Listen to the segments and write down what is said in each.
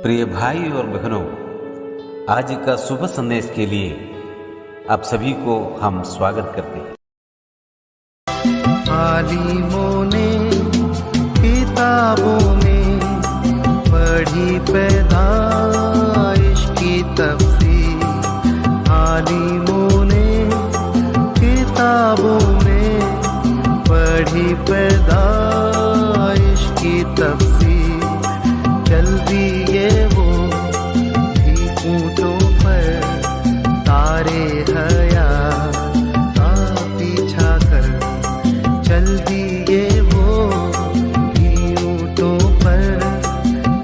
प्रिय भाई और बहनों, आज का शुभ संदेश के लिए आप सभी को हम स्वागत करते हैं। आलिमों ने किताबों में पढ़ी पैदाइश की तफसीर, आलिमों ने किताबों में पढ़ी पैदाइश की तफसीर, चल दिए वो भी ऊँटों पर तारे हयात का पीछा कर, चल दिए वो भी ऊँटों पर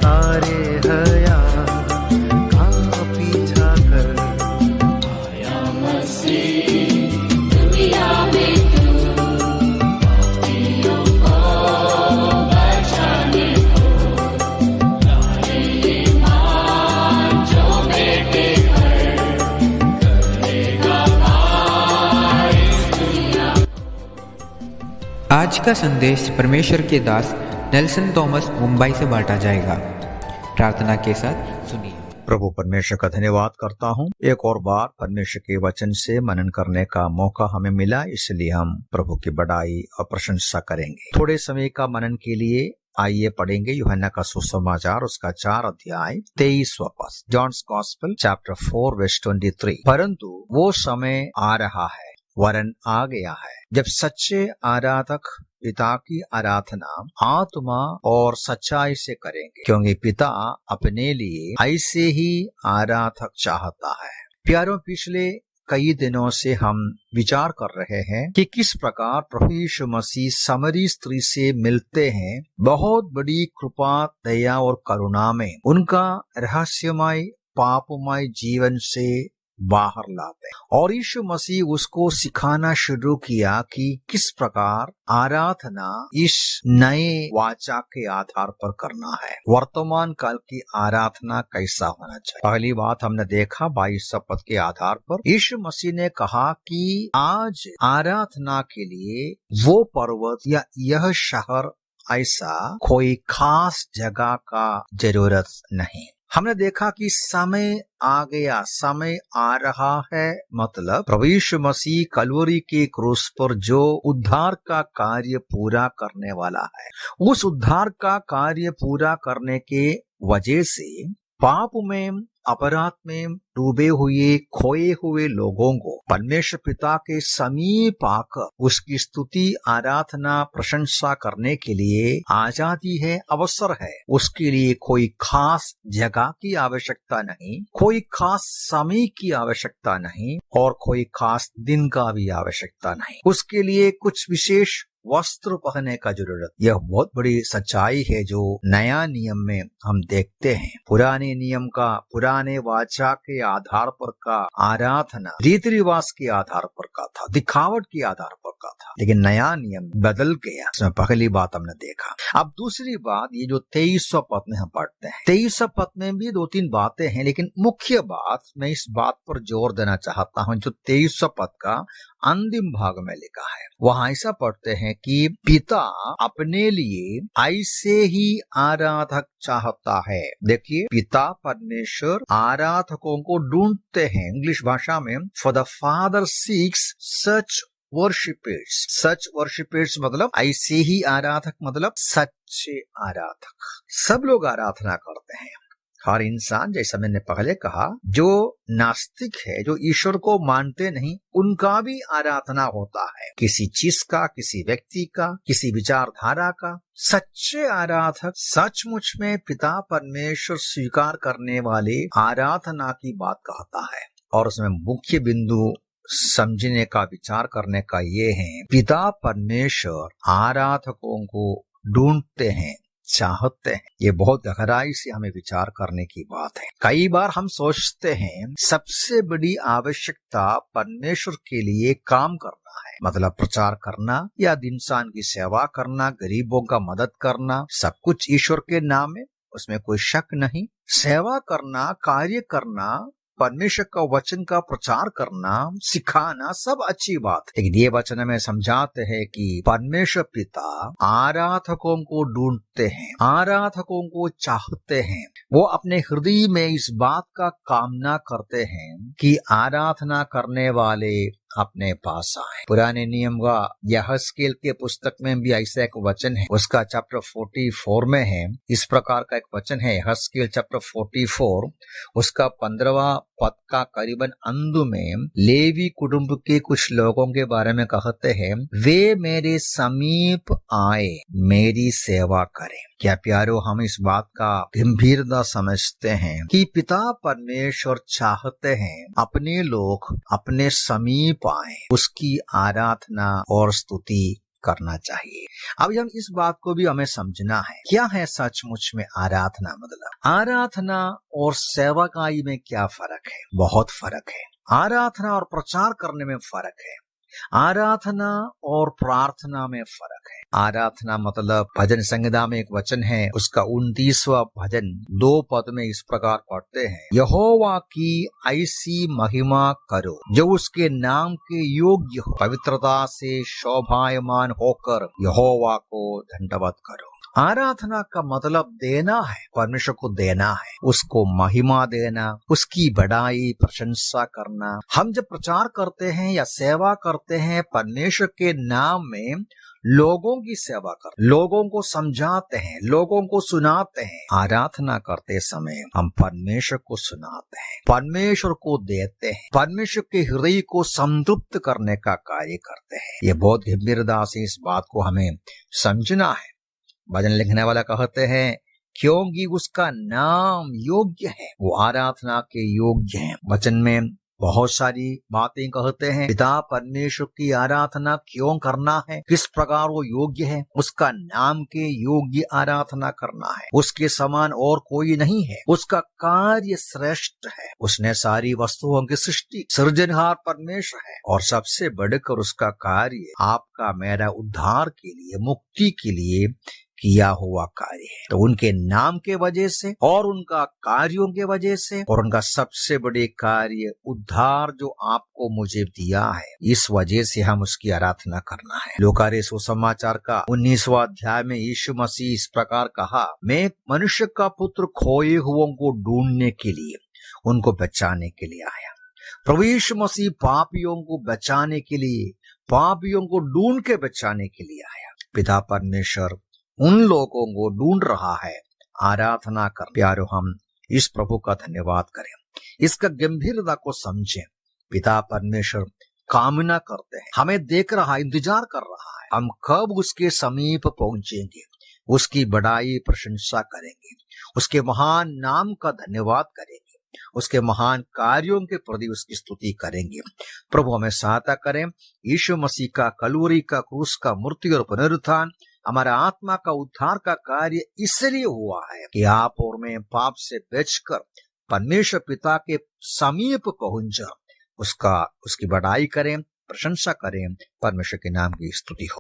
तारे हयात का पीछा कर। आया मसीह दुनिया में तू पापियों को बचाने को, लाए ईमान जो बेटे पर करेगा पार इस दुनिया। आज का संदेश परमेश्वर के दास नेल्सन थॉमस मुंबई से बांटा जाएगा। प्रार्थना के साथ सुनिए। प्रभु परमेश्वर का धन्यवाद करता हूँ, एक और बार परमेश्वर के वचन से मनन करने का मौका हमें मिला, इसलिए हम प्रभु की बड़ाई और प्रशंसा करेंगे। थोड़े समय का मनन के लिए आइए पढ़ेंगे यूहन्ना का सुसमाचार, उसका 4 अध्याय 23वां पद, जॉन्स गॉस्पेल चैप्टर 4 वर्स 23। परंतु वो समय आ रहा है, वरन आ गया है, जब सच्चे आराधक पिता की आराधना आत्मा और सच्चाई से करेंगे, क्योंकि पिता अपने लिए ऐसे ही आराधक चाहता है। प्यारों, पिछले कई दिनों से हम विचार कर रहे हैं कि किस प्रकार प्रभु यीशु मसीह समरी स्त्री से मिलते हैं, बहुत बड़ी कृपा, दया और करुणा में उनका रहस्यमय पापमय जीवन से बाहर लाते हैं। और यीशु मसीह उसको सिखाना शुरू किया कि किस प्रकार आराधना इस नए वाचा के आधार पर करना है, वर्तमान काल की आराधना कैसा होना चाहिए। पहली बात हमने देखा 22 पद के आधार पर यीशु मसीह ने कहा कि आज आराधना के लिए वो पर्वत या यह शहर ऐसा कोई खास जगह का जरूरत नहीं। हमने देखा कि समय आ गया, समय आ रहा है, मतलब प्रभु यीशु मसीह कलवरी के क्रूस पर जो उद्धार का कार्य पूरा करने वाला है, उस उद्धार का कार्य पूरा करने के वजह से पाप में, अपराध में डूबे हुए, खोए हुए लोगों को परमेश्वर पिता के समीप आकर उसकी स्तुति, आराधना, प्रशंसा करने के लिए आजादी है, अवसर है। उसके लिए कोई खास जगह की आवश्यकता नहीं, कोई खास समय की आवश्यकता नहीं और कोई खास दिन का भी आवश्यकता नहीं। उसके लिए कुछ विशेष वस्त्र पहनने का जरूरत। यह बहुत बड़ी सच्चाई है जो नया नियम में हम देखते हैं। पुराने नियम का, पुराने वाचा के आधार पर का आराधना रीति रिवाज के आधार पर का था, दिखावट के आधार पर का था, लेकिन नया नियम बदल गया। इसमें पहली बात हमने देखा। अब दूसरी बात, ये जो 23वां पद में हम पढ़ते हैं, 23वां पद में भी 2-3 बातें हैं, लेकिन मुख्य बात मैं इस बात पर जोर देना चाहता हूं जो 23वां पद का अंतिम भाग में लिखा है। वहां ऐसा पढ़ते हैं कि पिता अपने लिए ऐसे ही आराधक चाहता है। देखिए, पिता परमेश्वर आराधकों को ढूंढते हैं। इंग्लिश भाषा में for the father seeks such worshippers. Such worshippers मतलब ऐसे ही आराधक, मतलब सच्चे आराधक। सब लोग आराधना करते हैं, हर इंसान, जैसा मैंने पहले कहा, जो नास्तिक है, जो ईश्वर को मानते नहीं, उनका भी आराधना होता है, किसी चीज का, किसी व्यक्ति का, किसी विचारधारा का। सच्चे आराधक सचमुच में पिता परमेश्वर स्वीकार करने वाले आराधना की बात कहता है। और उसमें मुख्य बिंदु समझने का, विचार करने का ये है, पिता परमेश्वर आराधकों को ढूंढते हैं, चाहते हैं। ये बहुत गहराई से हमें विचार करने की बात है। कई बार हम सोचते हैं सबसे बड़ी आवश्यकता परमेश्वर के लिए काम करना है, मतलब प्रचार करना या इंसान की सेवा करना, गरीबों का मदद करना, सब कुछ ईश्वर के नाम है, उसमें कोई शक नहीं। सेवा करना, कार्य करना परमेश्वर का वचन का प्रचार करना, सिखाना सब अच्छी बात है, लेकिन ये वचन हमें समझाते हैं कि परमेश्वर पिता आराधकों को ढूंढते हैं, आराधकों को चाहते हैं। वो अपने हृदय में इस बात का कामना करते हैं कि आराधना करने वाले अपने पास आए। पुराने नियम का यहस्केल के पुस्तक में भी ऐसा एक वचन है, उसका चैप्टर 44 में है। इस प्रकार का एक वचन है, यहस्केल चैप्टर 44 उसका 15वां पद का करीबन अंत में लेवी कुटुंब के कुछ लोगों के बारे में कहते हैं, वे मेरे समीप आए मेरी सेवा करें। क्या प्यारो, हम इस बात का गंभीरता समझते हैं कि पिता परमेश्वर चाहते हैं अपने लोग अपने समीप आए, उसकी आराधना और स्तुति करना चाहिए। अब हम इस बात को भी हमें समझना है, क्या है सचमुच में आराधना? मतलब आराधना और सेवकाई में क्या फर्क है? बहुत फर्क है। आराधना और प्रचार करने में फर्क है, आराधना और प्रार्थना में फर्क है। आराधना मतलब भजन संहिता में एक वचन है, उसका 29वां भजन 2 पद में इस प्रकार पढ़ते हैं, यहोवा की ऐसी महिमा करो जो उसके नाम के योग्य हो, पवित्रता से शोभायमान होकर यहोवा को दंडवत करो। आराधना का मतलब देना है, परमेश्वर को देना है, उसको महिमा देना, उसकी बड़ाई प्रशंसा करना। हम जब प्रचार करते हैं या सेवा करते हैं परमेश्वर के नाम में, लोगों की सेवा करते, लोगों को समझाते हैं, लोगों को सुनाते हैं। आराधना करते समय हम परमेश्वर को सुनाते हैं, परमेश्वर को देते हैं, परमेश्वर के हृदय को संतृप्त करने का कार्य करते हैं। ये बहुत गंभीरता से इस बात को हमें समझना है। भजन लिखने वाला कहते हैं, क्योंकि उसका नाम योग्य है, वो आराधना के योग्य है। वचन में बहुत सारी बातें कहते हैं, पिता परमेश्वर की आराधना क्यों करना है, किस प्रकार वो योग्य है, उसका नाम के योग्य आराधना करना है। उसके समान और कोई नहीं है, उसका कार्य श्रेष्ठ है, उसने सारी वस्तुओं की सृष्टि, सृजनहार परमेश्वर है, और सबसे बढ़कर उसका कार्य आपका मेरा उद्धार के लिए, मुक्ति के लिए किया हुआ कार्य है। तो उनके नाम के वजह से और उनका कार्यों के वजह से और उनका सबसे बड़े कार्य उद्धार जो आपको मुझे दिया है, इस वजह से हम उसकी आराधना करना है। लूका सुसमाचार का 19वां अध्याय में यीशु मसीह इस प्रकार कहा, मैं मनुष्य का पुत्र खोए हुओं को ढूंढने के लिए, उनको बचाने के लिए आया। प्रभु यीशु मसीह पापियों को बचाने के लिए, पापियों को ढूंढ के बचाने के लिए आया। पिता परमेश्वर उन लोगों को ढूंढ रहा है, आराधना कर। प्यारो, हम इस प्रभु का धन्यवाद करें, इसका गंभीरता को समझें। पिता परमेश्वर कामना करते हैं, हमें देख रहा है, इंतजार कर रहा है, हम कब उसके समीप पहुंचेंगे, उसकी बड़ाई प्रशंसा करेंगे, उसके महान नाम का धन्यवाद करेंगे, उसके महान कार्यों के प्रति उसकी स्तुति करेंगे। प्रभु हमें सहायता करें। यीशु मसीह का कलवरी का क्रूस का मृत्यु और पुनरुत्थान हमारा आत्मा का उद्धार का कार्य इसलिए हुआ है कि आप और मैं पाप से बचकर परमेश्वर पिता के समीप पहुंच उसकी बड़ाई करें, प्रशंसा करें, परमेश्वर के नाम की स्तुति हो।